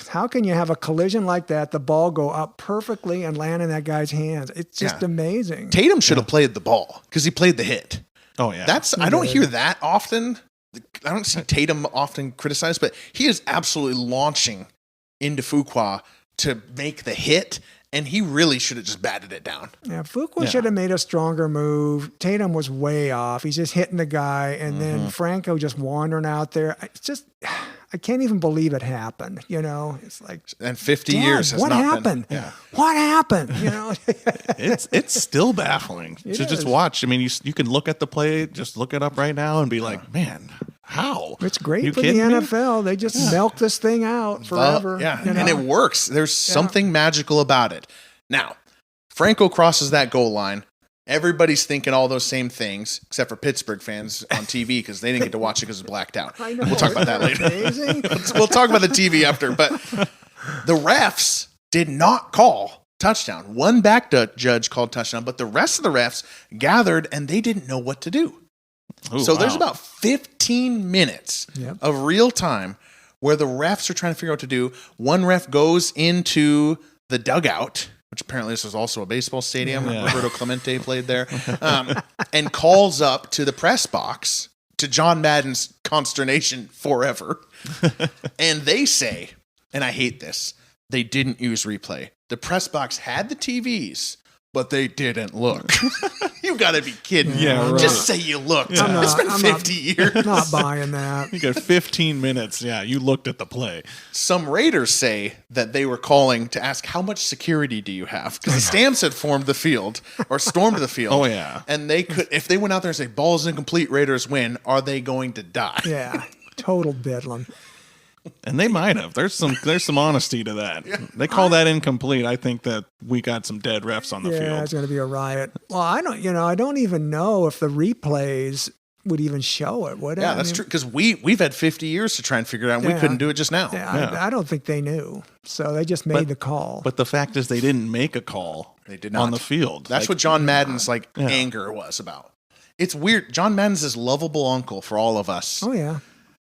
How can you have a collision like that, the ball go up perfectly and land in that guy's hands? It's just amazing. Tatum should have played the ball because he played the hit. Oh, yeah. I don't hear that often. I don't see Tatum often criticized, but he is absolutely launching into Fuqua to make the hit, and he really should have just batted it down. Yeah, Fuqua should have made a stronger move. Tatum was way off. He's just hitting the guy, and then Franco just wandering out there. It's just, I can't even believe it happened. It's like, And 50 Dad, years has what not happened? been. Yeah. What happened? It's still baffling to just is. watch. I mean, you can look at the play, just look it up right now and be like, man, how? It's great You for the kidding me? NFL. They just milk this thing out forever. And it works. There's something magical about it. Now, Franco crosses that goal line. Everybody's thinking all those same things, except for Pittsburgh fans on TV because they didn't get to watch it because it's blacked out. I know. We'll talk about that later. Amazing. We'll talk about the TV after. But the refs did not call touchdown. One back judge called touchdown, but the rest of the refs gathered and they didn't know what to do. Ooh, So there's wow. about 15 minutes of real time where the refs are trying to figure out what to do. One ref goes into the dugout, which apparently this was also a baseball stadium. Yeah. Roberto Clemente played there, and calls up to the press box, to John Madden's consternation forever. And they say, and I hate this, they didn't use replay. The press box had the TVs, but they didn't look. You got to be kidding me. Yeah, right. Just say you looked. Yeah. It's been 50 years. Not buying that. You got 15 minutes. Yeah, you looked at the play. Some Raiders say that they were calling to ask, how much security do you have? Because the Stamps had formed the field or stormed the field. Oh, yeah. And they could, if they went out there and say, ball's incomplete, Raiders win, are they going to die? Yeah, total bedlam. And they might have. There's some honesty to that. They call that incomplete. I think that we got some dead refs on the Yeah, field. it's going to be a riot. Well, I don't even know if the replays would even show it, would it? Yeah, I that's mean, true. Because we've had 50 years to try and figure it out, and we Yeah. couldn't do it just now. Yeah, I don't think they knew. So they just made the call. But the fact is, they didn't make a call. They did not. On the field. That's Like, what John Madden's anger was about. It's weird. John Madden's this lovable uncle for all of us. Oh, yeah.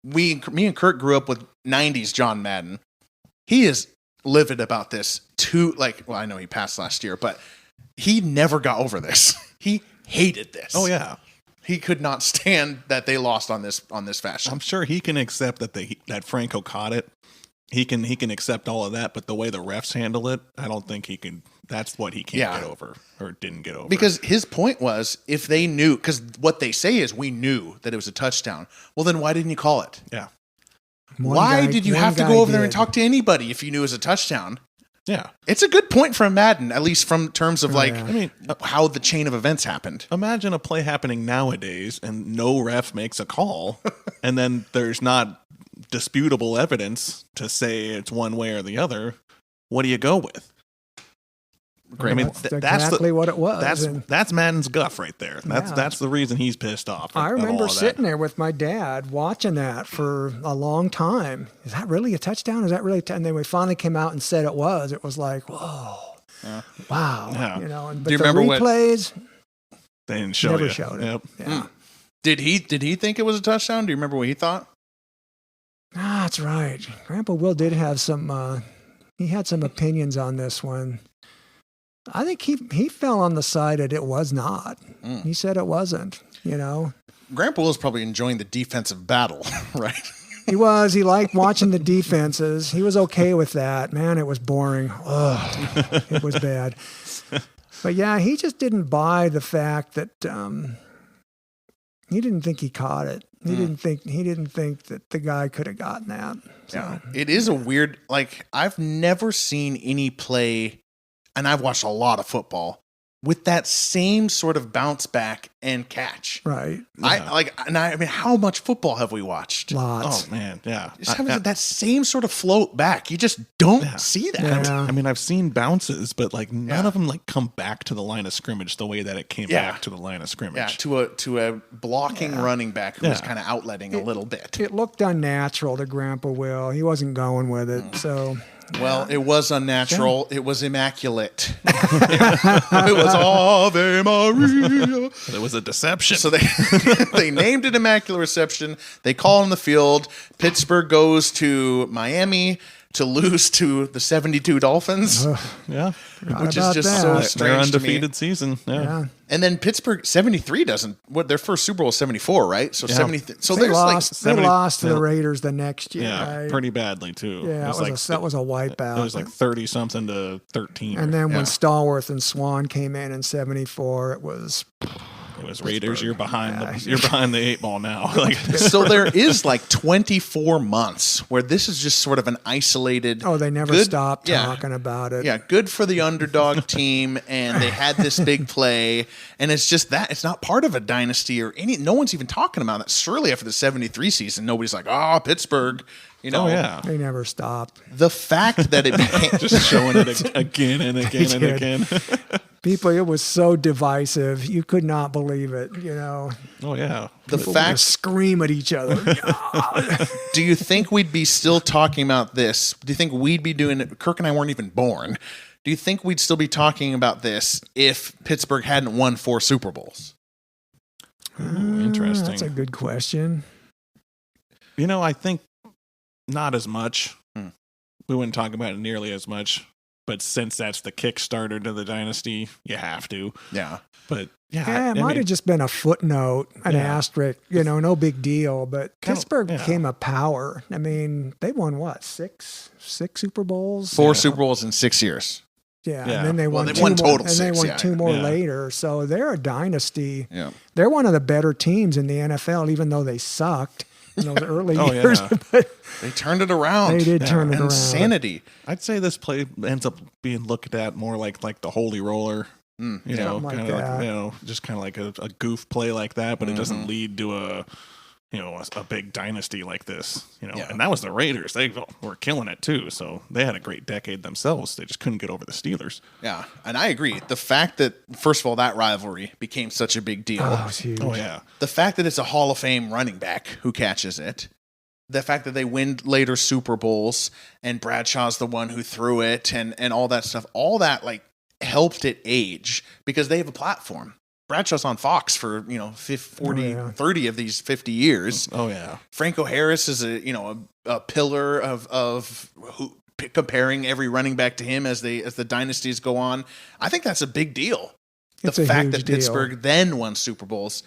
Me and Kurt grew up with 90s John Madden. He is livid about this I know he passed last year, but he never got over this. He hated this. Oh, yeah. He could not stand that they lost on this fashion. I'm sure he can accept that Franco caught it. He can accept all of that, but the way the refs handle it, I don't think he can. That's what he can't get over or didn't get over. Because his point was, if they knew, because what they say is we knew that it was a touchdown. Well, then why didn't you call it? Yeah. Why did you have to go over there and talk to anybody if you knew it was a touchdown? Yeah. It's a good point from Madden, at least from terms of Yeah. I mean, how the chain of events happened. imagine a play happening nowadays and no ref makes a call, and then there's not disputable evidence to say it's one way or the other. What do you go with? I mean, That's exactly what it was. And That's Madden's guff right there. Yeah. That's the reason he's pissed off. I at all remember of that. sitting there with my dad watching that for a long time. Is that really a touchdown? Is that really? And then we finally came out and said it was. It was like, whoa. Wow. Yeah. You know, and, but Do you the remember what- replays They didn't show never you. showed it. Yep. Yeah. Did he think it was a touchdown? Do you remember what he thought? Ah, that's right. Grandpa Will did have some. He had some opinions on this one. I think he fell on the side that it was not. He said it wasn't. You know, Grandpa Will's probably enjoying the defensive battle, right? he was. He liked watching the defenses. He was okay with that. Man, it was boring. Ugh, it was bad. But yeah, he just didn't buy the fact that he didn't think he caught it. He didn't think that the guy could have gotten that. So. Yeah. It is a weird, like, I've never seen any play, and I've watched a lot of football, with that same sort of bounce back and catch. Right. I mean, how much football have we watched? Lots. Oh man, yeah. Just having that same sort of float back. You just don't see that. Yeah. I mean, I've seen bounces, but like none Yeah. of them like come back to the line of scrimmage the way that it came Yeah. back to the line of scrimmage. Yeah, to a blocking running back who was Yeah. kind of outletting a little bit. It looked unnatural to Grandpa Will. He wasn't going with it. So Well, it was unnatural. It was immaculate. It was Ave Maria. But it was a deception. So they named it Immaculate Reception. They call on the field. Pittsburgh goes to Miami to lose to the 72 Dolphins, yeah, which is about just that. so their strange to me. undefeated season. Yeah. yeah. And then Pittsburgh 73 doesn't. What their first Super Bowl was 74, right? So 70. So They there's lost. They 70 lost to the yeah. Raiders the next year. Yeah, right? pretty badly too. Yeah, it was that was a wipeout. It was like 30 something to 13. and then yeah. when Stallworth and Swan came in '74, it was it was Raiders. You're behind Yeah. you're behind the 8 ball now. Like so there is like 24 months where this is just sort of an isolated. oh they never good- stopped yeah. talking about it. Yeah, good for the underdog team, and they had this big play, and it's just that it's not part of a dynasty or any. No one's even talking about it. Surely after the '73 season, nobody's like, "Oh, Pittsburgh," you know. oh yeah. They never stopped. The fact that it became Just showing it again and again and did. again. People, it was so divisive. You could not believe it. You know, Oh yeah. the people would fact. scream at each other. Do you think we'd be still talking about this? Do you think we'd be doing it? Kirk and I weren't even born. Do you think we'd still be talking about this if Pittsburgh hadn't won 4 Super Bowls? Ooh, interesting. That's a good question. You know, I think not as much. Hmm. We wouldn't talk about it nearly as much. But since that's the Kickstarter to the dynasty, you have to. Yeah. But yeah, Yeah, it I might mean, have just been a footnote, an Yeah. asterisk, you know, no big deal. But Kinda- Pittsburgh yeah. became a power. I mean, they won what, six Super Bowls? 4 Super Bowls in 6 years. Yeah, Yeah. and then they Well, won they two won more, total and they 6, won yeah. 2 more Yeah. later. So they're a dynasty. Yeah. They're one of the better teams in the NFL, even though they sucked in those early Oh, years. yeah. But They turned it around. they did turn it around. Insanity. I'd say this play ends up being looked at more like the holy roller. You know, Something like kind of that. like, you know, just kind of like a goof play like that, but it doesn't lead to a big dynasty like this, you know. Yeah. And that was the Raiders. They were killing it too. So they had a great decade themselves. They just couldn't get over the Steelers. Yeah, and I agree. The fact that, first of all, that rivalry became such a big deal. Oh, it's huge. Oh yeah. The fact that it's a Hall of Fame running back who catches it. The fact that they win later Super Bowls and Bradshaw's the one who threw it and all that stuff, all that like helped it age because they have a platform. Bradshaw's on Fox for, 40, 30 of these 50 years. Oh yeah. Franco Harris is a pillar of who, comparing every running back to him as the dynasties go on. I think that's a big deal. It's The a fact huge that deal. Pittsburgh then won Super Bowls.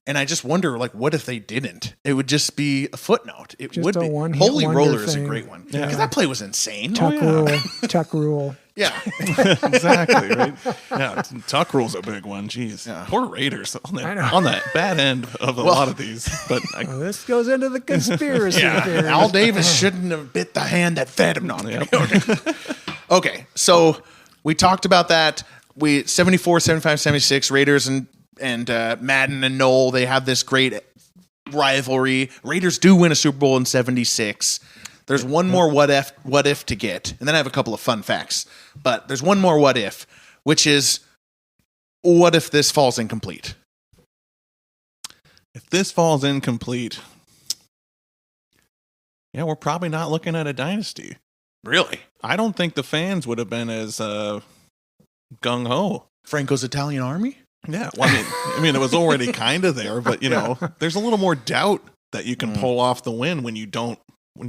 And I just wonder, like, what if they didn't? It would just be a footnote. It Just would a be. one-hit Holy wonder Roller is a thing. great one. Yeah. Because that play was insane. Tuck yeah. rule. Tuck rule. Yeah. Exactly, right? Yeah, Tuck rule's a big one. Jeez. Yeah. Poor Raiders on I know. that bad end of a lot of these. But Well, this goes into the conspiracy theory. Al Davis shouldn't have bit the hand that fed him. No, I'm Yep. kidding. Okay, so we talked about that. 74, 75, 76, Raiders and Madden and Noel, they have this great rivalry. Raiders do win a Super Bowl in 76. There's one more what if to get, and then I have a couple of fun facts. But there's one more what if, which is what if this falls incomplete? if this falls incomplete, yeah, we're probably not looking at a dynasty. Really? I don't think the fans would have been as gung ho. Franco's Italian army? Yeah, well, I mean, it was already kind of there, but there's a little more doubt that you can pull off the win when you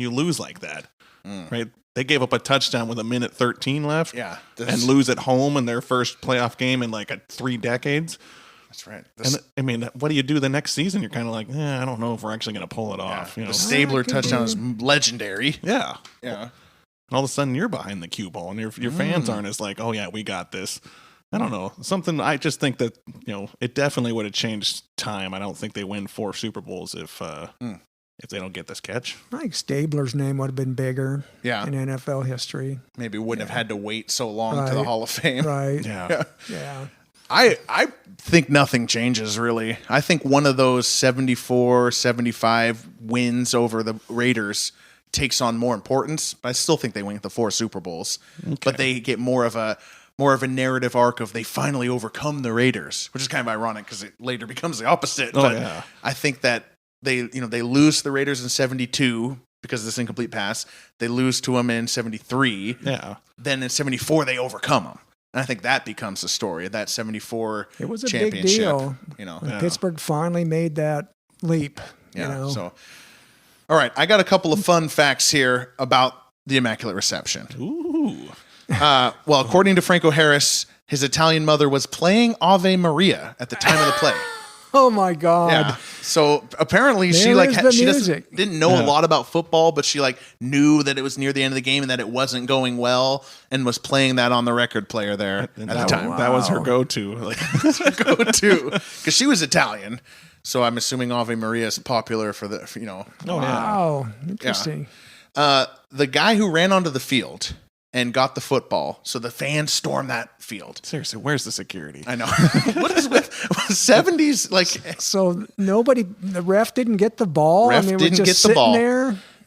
lose like that, right? They gave up a touchdown with 1:13 left, and lose at home in their first playoff game in like 3 decades. That's right. And I mean, what do you do the next season? You're kind of like, I don't know if we're actually going to pull it off. The Stabler touchdown is legendary. Yeah. Yeah. And all of a sudden, you're behind the cue ball, and your fans aren't as like, oh yeah, we got this. I don't know. I just think that, it definitely would have changed time. I don't think they win 4 Super Bowls if they don't get this catch. I think Stabler's name would have been bigger in NFL history. Maybe wouldn't have had to wait so long to the Hall of Fame. Right. Yeah. I think nothing changes, really. I think one of those 74, 75 wins over the Raiders takes on more importance, but I still think they win the 4 Super Bowls. Okay. But they get more of a narrative arc of they finally overcome the Raiders, which is kind of ironic because it later becomes the opposite. I think that they lose to the Raiders in 72 because of this incomplete pass. They lose to them in 73. Yeah. Then in 74, they overcome them. And I think that becomes the story of that 74 it was a championship. Big deal. Pittsburgh finally made that leap. So, all right, I got a couple of fun facts here about the Immaculate Reception. Ooh. Well, according to Franco Harris, his Italian mother was playing Ave Maria at the time of the play. Oh my God! Yeah. So apparently she didn't know a lot about football, but she knew that it was near the end of the game and that it wasn't going well, and was playing that on the record player there at the time. That was her go-to. Because she was Italian. So I'm assuming Ave Maria is popular for the Wow, interesting. The guy who ran onto the field and got the football, so the fans stormed that field. Seriously, where's the security? I know. What is with 70s? So the ref didn't get the ball. Didn't get the ball.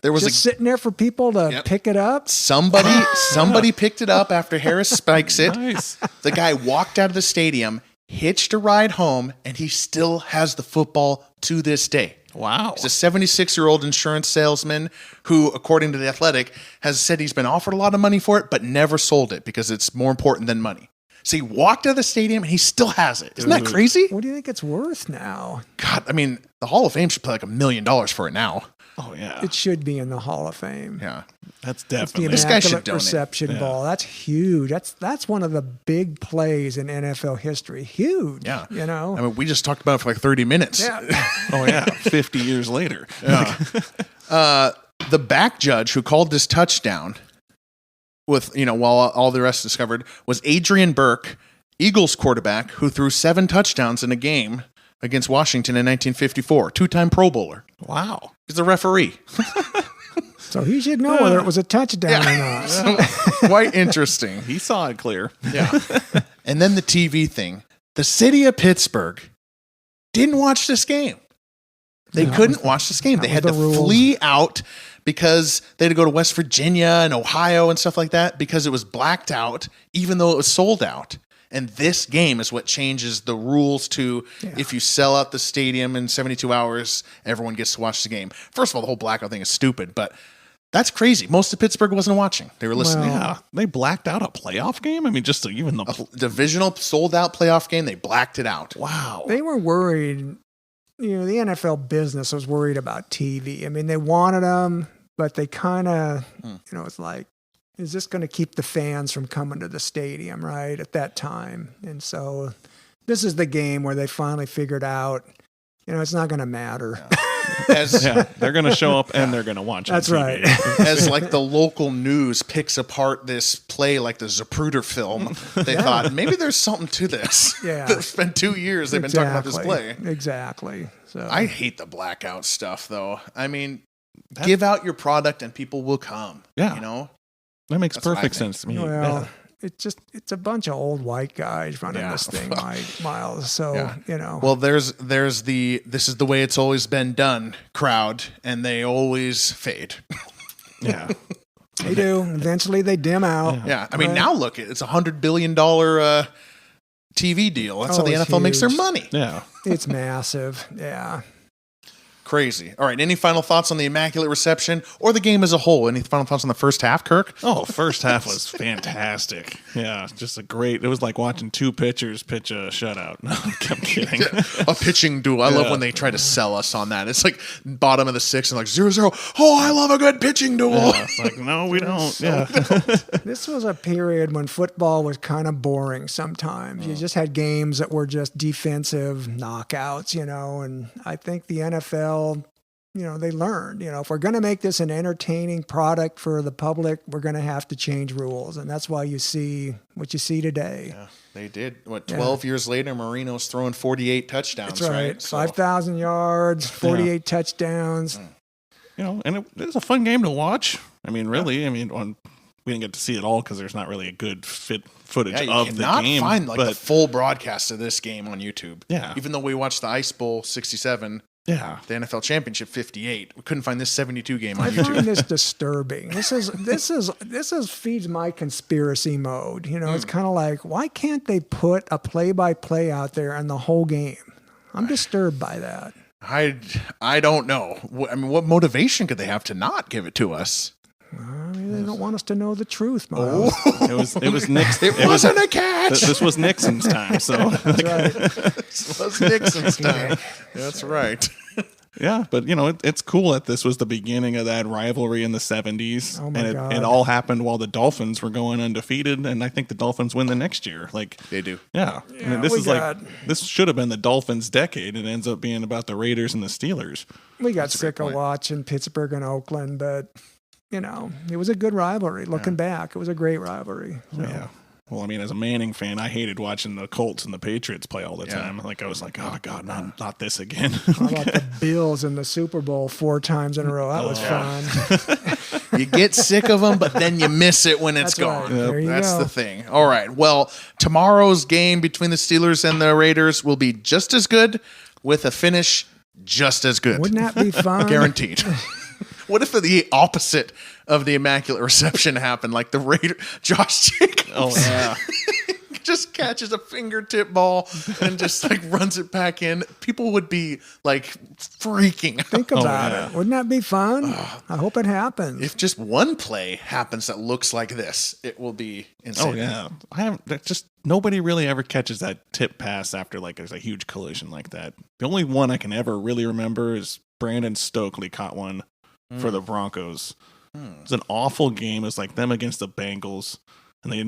There was sitting there for people to pick it up. Somebody picked it up after Harris spikes it. Nice. The guy walked out of the stadium, hitched a ride home, and he still has the football to this day. Wow. He's a 76-year-old insurance salesman who, according to The Athletic, has said he's been offered a lot of money for it, but never sold it because it's more important than money. So he walked out of the stadium and he still has it. Isn't that crazy? What do you think it's worth now? God, I mean, the Hall of Fame should pay $1 million for it now. Oh, yeah. It should be in the Hall of Fame. Yeah. That's definitely. The this guy should Immaculate donate. Reception ball. That's huge. That's one of the big plays in NFL history. Huge. Yeah. I mean, we just talked about it for 30 minutes. Yeah. Oh, yeah. 50 years later. Yeah. The back judge who called this touchdown while all the rest discovered was Adrian Burke, Eagles quarterback who threw 7 touchdowns in a game against Washington in 1954, 2-time Pro Bowler. Wow. He's a referee. So he should know whether it was a touchdown or not. So, quite interesting. He saw it clear. Yeah. And then the TV thing. The city of Pittsburgh didn't watch this game. They couldn't watch this game. They had to flee out because they had to go to West Virginia and Ohio and stuff like that because it was blacked out, even though it was sold out. And this game is what changes the rules to if you sell out the stadium in 72 hours, everyone gets to watch the game. First of all, the whole blackout thing is stupid, but that's crazy. Most of Pittsburgh wasn't watching. They were listening. Yeah. They blacked out a playoff game? I mean, just even a divisional sold-out playoff game, they blacked it out. Wow. They were worried. The NFL business was worried about TV. I mean, they wanted them, but they kind of, it's like, is this going to keep the fans from coming to the stadium, right, at that time? And so this is the game where they finally figured out, it's not going to matter. They're going to show up and they're going to watch. That's right. As the local news picks apart this play like the Zapruder film, they thought, maybe there's something to this. Yeah. It's been 2 years they've been talking about this play. Exactly. So I hate the blackout stuff, though. I mean, give out your product and people will come. Yeah. That makes perfect sense to me. Well, it's a bunch of old white guys running this thing, Miles. So, Well, there's the this is the way it's always been done crowd, and they always fade. Yeah. They do. Eventually they dim out. Yeah. I mean, now look, it's $100 billion TV deal. That's how the NFL makes their money. Yeah. It's massive. Yeah. Crazy. All right. Any final thoughts on the Immaculate Reception or the game as a whole? Any final thoughts on the first half, Kirk? Oh, first half was fantastic. Yeah, just it was like watching two pitchers pitch a shutout. No, I'm kidding. A pitching duel. I love when they try to sell us on that. It's like bottom of the sixth and like 0-0. Oh, I love a good pitching duel. Yeah, it's like, no, we don't. Yeah. This was a period when football was kind of boring sometimes. You just had games that were just defensive knockouts, and I think the NFL, they learned, if we're going to make this an entertaining product for the public, we're going to have to change rules. And that's why you see what you see today. Yeah, they did. 12 years later, Marino's throwing 48 touchdowns, that's right? So, 5,000 yards, 48 touchdowns. And it was a fun game to watch. I mean, really, we didn't get to see it all because there's not really a good footage of the game. You cannot find the full broadcast of this game on YouTube. Yeah. Even though we watched the Ice Bowl 67, the NFL Championship 58, we couldn't find this 72 game on YouTube. I find this disturbing. This is feeds my conspiracy mode. It's kind of like, why can't they put a play-by-play out there and the whole game? I'm disturbed by that. I don't know. What motivation could they have to not give it to us? They don't want us to know the truth, Miles. It was Nixon. It wasn't a catch. This was Nixon's time. So that's right. This was Nixon's time. That's right. Yeah, but it's cool that this was the beginning of that rivalry in the 70s. Oh my God. It all happened while the Dolphins were going undefeated, and I think the Dolphins win the next year. They do. Yeah. This should have been the Dolphins' decade. It ends up being about the Raiders and the Steelers. We got sick of watching Pittsburgh and Oakland, but it was a good rivalry. Looking back, it was a great rivalry. So. Yeah. Well, as a Manning fan, I hated watching the Colts and the Patriots play all the time. I was like, oh, God, not this again. How about the Bills in the Super Bowl 4 times in a row? That was fun. You get sick of them, but then you miss it when it's gone. Right. There you That's go. the thing. All right. Well, tomorrow's game between the Steelers and the Raiders will be just as good with a finish just as good. Wouldn't that be fun? Guaranteed. What if the opposite of the Immaculate Reception happened? Like the Raider, Josh Jacobs. Oh, yeah. Just catches a fingertip ball and just runs it back in. People would be freaking out. Think about it. Wouldn't that be fun? I hope it happens. If just one play happens that looks like this, it will be insane. Oh, yeah. Nobody really ever catches that tip pass after there's a huge collision like that. The only one I can ever really remember is Brandon Stokely caught one for the Broncos. It was an awful game. It was like them against the Bengals, and they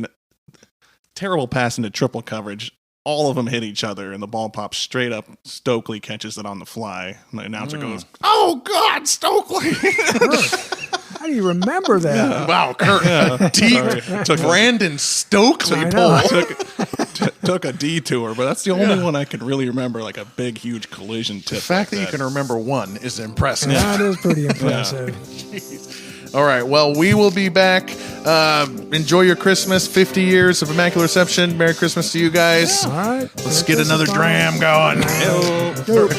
terrible pass into triple coverage. All of them hit each other, and the ball pops straight up. Stokely catches it on the fly, and the announcer goes, "Oh God, Stokely!" How do you remember that? Yeah. Wow, Kurt, deep Brandon Stokely pull. Took a detour, but that's the only one I can really remember, a big, huge collision tip. The fact that you can remember one is impressive. That is pretty impressive. All right, well, we will be back. Enjoy your Christmas, 50 years of Immaculate Reception. Merry Christmas to you guys. Yeah, all right. Let's get another dram going. Dope.